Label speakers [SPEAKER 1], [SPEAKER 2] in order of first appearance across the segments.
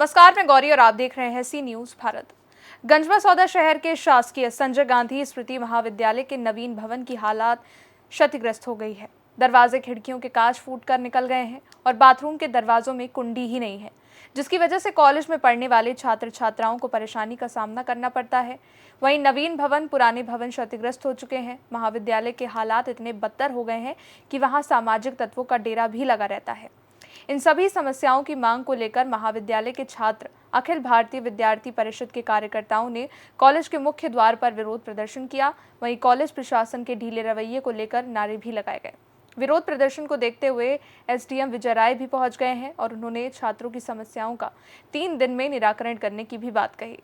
[SPEAKER 1] नमस्कार, मैं गौरी और आप देख रहे हैं सी न्यूज भारत। गंजमसौदा शहर के शासकीय संजय गांधी स्मृति महाविद्यालय के नवीन भवन की हालात क्षतिग्रस्त हो गई है। दरवाजे खिड़कियों के कांच फूटकर निकल गए हैं और बाथरूम के दरवाजों में कुंडी ही नहीं है, जिसकी वजह से कॉलेज में पढ़ने वाले छात्र छात्राओं को परेशानी का सामना करना पड़ता है। वहीं नवीन भवन, पुराने भवन क्षतिग्रस्त हो चुके हैं। महाविद्यालय के हालात इतने बदतर हो गए हैं कि वहां सामाजिक तत्वों का डेरा भी लगा रहता है। इन सभी समस्याओं की मांग को लेकर महाविद्यालय के छात्र अखिल भारतीय विद्यार्थी परिषद के कार्यकर्ताओं ने कॉलेज के मुख्य द्वार पर विरोध प्रदर्शन किया। वहीं कॉलेज प्रशासन के ढीले रवैये को लेकर नारे भी लगाए गए। विरोध प्रदर्शन को देखते हुए एसडीएम विजय राय भी पहुंच गए हैं और उन्होंने छात्रों की समस्याओं का 3 दिन में निराकरण करने की भी बात कही।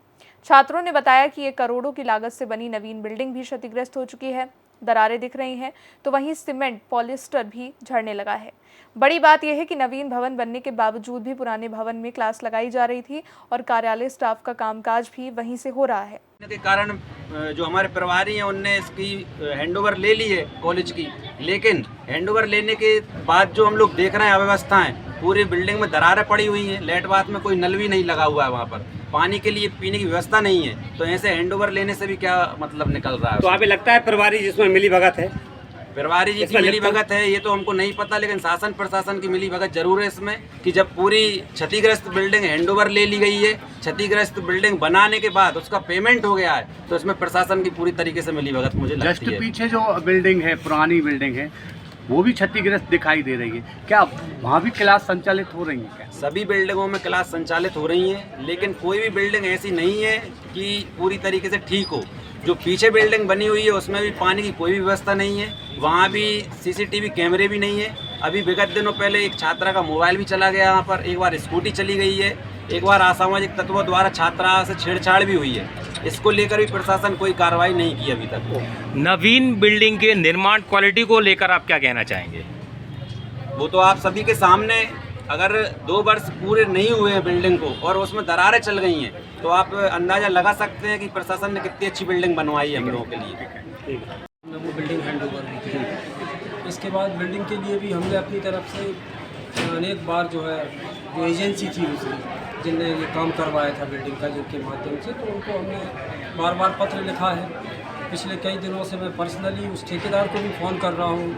[SPEAKER 1] छात्रों ने बताया कि ये करोड़ों की लागत से बनी नवीन बिल्डिंग भी क्षतिग्रस्त हो चुकी है। दरारें दिख रही हैं तो वहीं सीमेंट, पॉलिस्टर भी झड़ने लगा है। बड़ी बात यह है कि नवीन भवन बनने के बावजूद भी पुराने भवन में क्लास लगाई जा रही थी और कार्यालय स्टाफ का कामकाज भी वहीं से हो रहा है।
[SPEAKER 2] के कारण जो हमारे प्रभारी हैं उनने इसकी हैंडओवर ले ली है कॉलेज की, लेकिन हैंडओवर लेने के बाद जो हम लोग देख रहे हैं अव्यवस्थाएं, पूरी बिल्डिंग में दरारें पड़ी हुई हैं। लेट बाथ में कोई नल भी नहीं लगा हुआ है, वहाँ पर पानी के लिए पीने की व्यवस्था नहीं है। तो ऐसे हैंडओवर लेने से भी क्या मतलब निकल रहा है।
[SPEAKER 3] तो आपको लगता है प्रभारी जिसमें मिली भगत है,
[SPEAKER 2] प्रभारी जी की मिली भगत है, ये तो हमको नहीं पता, लेकिन शासन प्रशासन की मिली भगत जरूर है इसमें कि जब पूरी क्षतिग्रस्त बिल्डिंग हैंडओवर ले ली गई है, क्षतिग्रस्त बिल्डिंग बनाने के बाद उसका पेमेंट हो गया है, तो इसमें प्रशासन की पूरी तरीके से मिली भगत मुझे लगती है।
[SPEAKER 4] जस्ट पीछे जो बिल्डिंग है, पुरानी बिल्डिंग है, वो भी क्षतिग्रस्त दिखाई दे रही है। क्या वहाँ भी क्लास संचालित हो रही है? क्या
[SPEAKER 2] सभी बिल्डिंगों में क्लास संचालित हो रही हैं, लेकिन कोई भी बिल्डिंग ऐसी नहीं है कि पूरी तरीके से ठीक हो। जो पीछे बिल्डिंग बनी हुई है उसमें भी पानी की कोई भी व्यवस्था नहीं है, वहाँ भी सीसीटीवी कैमरे भी नहीं है। अभी विगत दिनों पहले एक छात्रा का मोबाइल भी चला गया, यहाँ पर एक बार स्कूटी चली गई है, एक बार असामाजिक तत्वों द्वारा छात्रा से छेड़छाड़ भी हुई है। इसको लेकर भी प्रशासन कोई कार्रवाई नहीं की अभी तक।
[SPEAKER 3] नवीन बिल्डिंग के निर्माण क्वालिटी को लेकर आप क्या कहना चाहेंगे?
[SPEAKER 2] वो तो आप सभी के सामने, अगर 2 वर्ष पूरे नहीं हुए हैं बिल्डिंग को और उसमें दरारें चल गई हैं, तो आप अंदाज़ा लगा सकते हैं कि प्रशासन ने कितनी अच्छी बिल्डिंग बनवाई है हम लोगों के लिए।
[SPEAKER 5] वो बिल्डिंग हैंड ओवर हुई थी। इसके बाद बिल्डिंग के लिए भी हमने अपनी तरफ से अनेक बार जो एजेंसी थी उसने जिनने ये काम करवाया था बिल्डिंग का, जिनके माध्यम से, तो उनको हमने बार बार पत्र लिखा है। पिछले कई दिनों से मैं पर्सनली उस ठेकेदार को भी फ़ोन कर रहा हूँ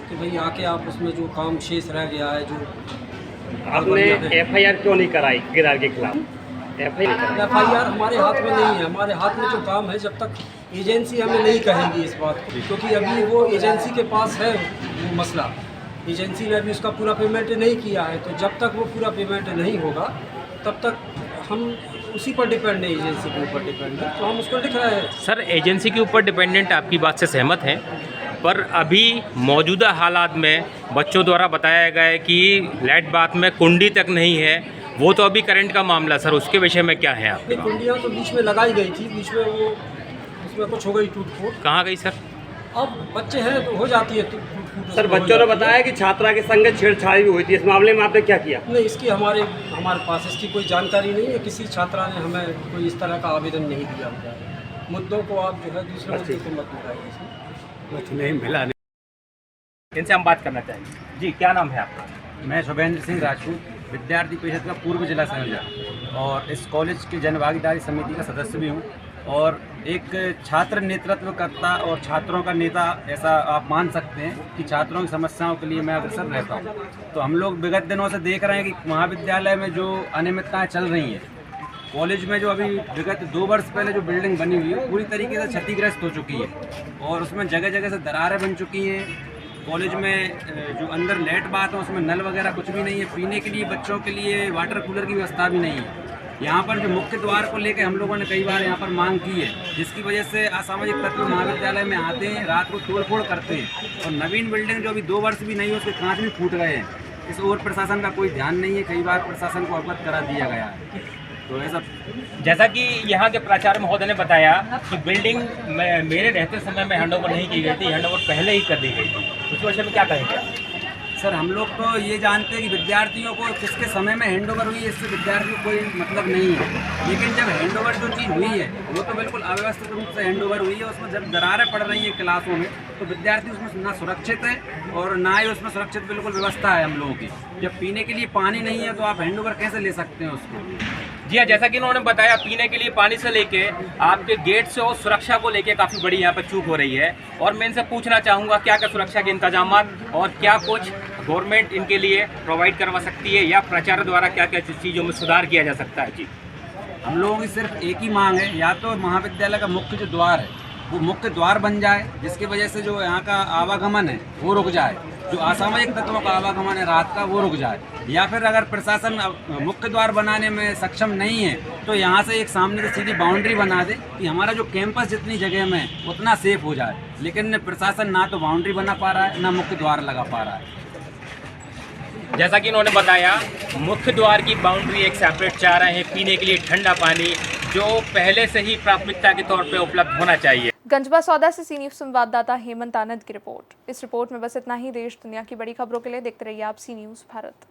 [SPEAKER 5] कि भाई आके आप उसमें जो काम शेष रह गया है, जो
[SPEAKER 3] आपने एफआईआर क्यों नहीं कराई ठेकेदार के खिलाफ?
[SPEAKER 5] एफआईआर हमारे हाथ में नहीं है। हमारे हाथ में जो काम है, जब तक एजेंसी हमें नहीं कहेगी इस बात को, क्योंकि अभी वो एजेंसी के पास है वो मसला। एजेंसी ने अभी उसका पूरा पेमेंट नहीं किया है, तो जब तक वो पूरा पेमेंट नहीं होगा तब तक हम उसी पर डिपेंड है, एजेंसी के ऊपर डिपेंड है, तो हम उसको लिख रहे हैं।
[SPEAKER 3] सर, एजेंसी के ऊपर डिपेंडेंट आपकी बात से सहमत हैं, पर अभी मौजूदा हालात में बच्चों द्वारा बताया गया है कि लेट बाथ में कुंडी तक नहीं है। वो तो अभी करंट का मामला, सर उसके विषय में क्या है आपके?
[SPEAKER 5] कुंडियाँ तो बीच में लगाई गई थी, बीच में वो उसमें कुछ हो गई टूट फूट।
[SPEAKER 3] कहाँ गई सर?
[SPEAKER 5] अब बच्चे हैं तो हो जाती है टूट फूट।
[SPEAKER 6] सर, बच्चों ने बताया कि छात्रा के संग छेड़छाड़ भी हुई थी, इस मामले में आपने क्या किया?
[SPEAKER 5] नहीं, इसकी हमारे पास इसकी कोई जानकारी नहीं है। किसी छात्रा ने हमें कोई इस तरह का आवेदन नहीं दिया हुआ है। मुद्दों को आप जो है दूसरे मुद्दे को मत मिलाइए इसमें।
[SPEAKER 4] नहीं मिला।
[SPEAKER 3] इनसे हम बात करना चाहेंगे। जी, क्या नाम है आपका?
[SPEAKER 2] मैं शुभेंद्र सिंह राजपूत, विद्यार्थी परिषद का पूर्व जिला संयोजक और इस कॉलेज की जनभागीदारी समिति का सदस्य भी हूँ और एक छात्र नेतृत्व करता और छात्रों का नेता, ऐसा आप मान सकते हैं कि छात्रों की समस्याओं के लिए मैं अग्रसर रहता हूँ। तो हम लोग विगत दिनों से देख रहे हैं कि महाविद्यालय में जो अनियमितताएँ चल रही हैं, कॉलेज में जो अभी विगत 2 वर्ष पहले जो बिल्डिंग बनी हुई है पूरी तरीके से क्षतिग्रस्त हो चुकी है और उसमें जगह जगह से दरारें बन चुकी हैं। कॉलेज में जो अंदर लेट बाथ है उसमें नल वगैरह कुछ भी नहीं है, पीने के लिए बच्चों के लिए वाटर कूलर की व्यवस्था भी नहीं है। यहाँ पर जो मुख्य द्वार को लेकर हम लोगों ने कई बार यहाँ पर मांग की है, जिसकी वजह से असामाजिक तत्व महाविद्यालय में आते हैं, रात को तोड़फोड़ करते हैं और नवीन बिल्डिंग जो अभी 2 वर्ष भी नहीं है उसके कांच भी फूट गए हैं। इस ओर प्रशासन का कोई ध्यान नहीं है, कई बार प्रशासन को अवगत करा दिया गया है। तो ऐसा,
[SPEAKER 3] जैसा कि यहाँ के प्राचार्य महोदय ने बताया कि बिल्डिंग मेरे रहते समय में हैंडओवर नहीं की गई थी, हैंडओवर पहले ही कर दी गई थी। उसकी वजह में क्या कहेंगे?
[SPEAKER 2] सर, हम लोग तो ये जानते हैं कि विद्यार्थियों को किसके समय में हैंडओवर हुई है, इससे विद्यार्थियों को कोई मतलब नहीं है। लेकिन जब हैंडओवर जो चीज़ हुई है वो तो बिल्कुल अव्यवस्थित रूप से हैंडओवर हुई है। उसमें जब दरारें पड़ रही हैं क्लासों में, तो विद्यार्थी उसमें ना सुरक्षित है और ना ही उसमें सुरक्षित बिल्कुल व्यवस्था है हम लोगों की। जब पीने के लिए पानी नहीं है तो आप हैंडओवर कैसे ले सकते हैं उसको?
[SPEAKER 3] जी हाँ, जैसा कि इन्होंने बताया, पीने के लिए पानी से लेके आपके गेट से और सुरक्षा को लेके काफ़ी बड़ी यहाँ पर चूक हो रही है। और मैं इनसे पूछना चाहूँगा क्या क्या सुरक्षा के इंतजामात और क्या कुछ गवर्नमेंट इनके लिए प्रोवाइड करवा सकती है या प्राचार्य द्वारा क्या क्या चीज़ों में सुधार किया जा सकता है। जी,
[SPEAKER 2] हम लोगों की सिर्फ एक ही मांग है, या तो महाविद्यालय का मुख्य जो द्वार है वो मुख्य द्वार बन जाए, जिसकी वजह से जो यहाँ का आवागमन है वो रुक जाए, जो असामाजिक तत्वों का आवागमन है रात का वो रुक जाए। या फिर अगर प्रशासन मुख्य द्वार बनाने में सक्षम नहीं है तो यहाँ से एक सामने से सीधी बाउंड्री बना दे कि हमारा जो कैंपस जितनी जगह में है उतना सेफ हो जाए। लेकिन प्रशासन ना तो बाउंड्री बना पा रहा है ना मुख्य द्वार लगा पा रहा है।
[SPEAKER 3] जैसा कि इन्होंने बताया, मुख्य द्वार की बाउंड्री एक सेपरेट चाह रहे हैं, पीने के लिए ठंडा पानी जो पहले से ही प्राथमिकता के तौर पे उपलब्ध होना चाहिए।
[SPEAKER 1] गंजवा सौदा से सी न्यूज़ संवाददाता हेमंत आनंद की रिपोर्ट। इस रिपोर्ट में बस इतना ही। देश दुनिया की बड़ी खबरों के लिए देखते रहिए आप सी न्यूज़ भारत।